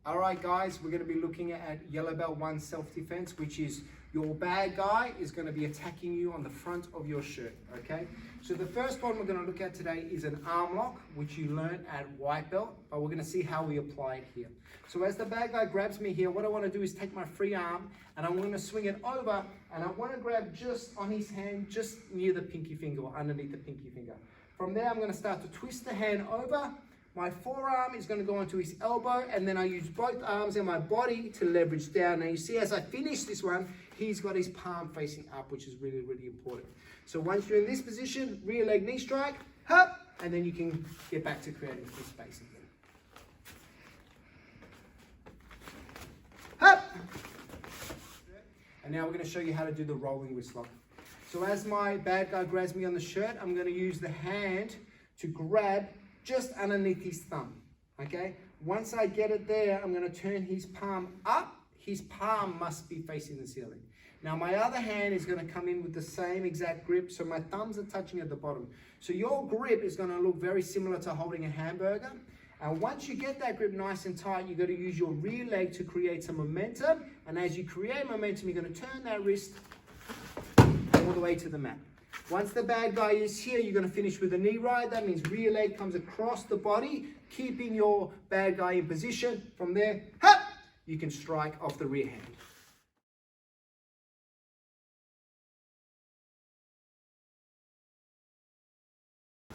All right, guys, we're going to be looking at Yellow Belt 1 self-defense, which is your bad guy is going to be attacking you on the front of your shirt, okay? So the first one we're going to look at today is an arm lock, which you learned at white belt, but we're going to see how we apply it here. So as the bad guy grabs me here, what I want to do is take my free arm and I'm going to swing it over, and I want to grab just on his hand, just near the pinky finger or underneath the pinky finger. From there, I'm going to start to twist the hand over. My forearm is going to go onto his elbow, and then I use both arms and my body to leverage down. Now you see as I finish this one, he's got his palm facing up, which is really, really important. So once you're in this position, rear leg knee strike, hop, and then you can get back to creating free space again. Hop! And now we're going to show you how to do the rolling wrist lock. So as my bad guy grabs me on the shirt, I'm going to use the hand to grab just underneath his thumb, okay? Once I get it there, I'm gonna turn his palm up. His palm must be facing the ceiling. Now my other hand is gonna come in with the same exact grip, so my thumbs are touching at the bottom. So your grip is gonna look very similar to holding a hamburger. And once you get that grip nice and tight, you're gonna use your rear leg to create some momentum. And as you create momentum, you're gonna turn that wrist all the way to the mat. Once the bad guy is here, you're going to finish with a knee ride. That means rear leg comes across the body, keeping your bad guy in position. From there, hop, you can strike off the rear hand.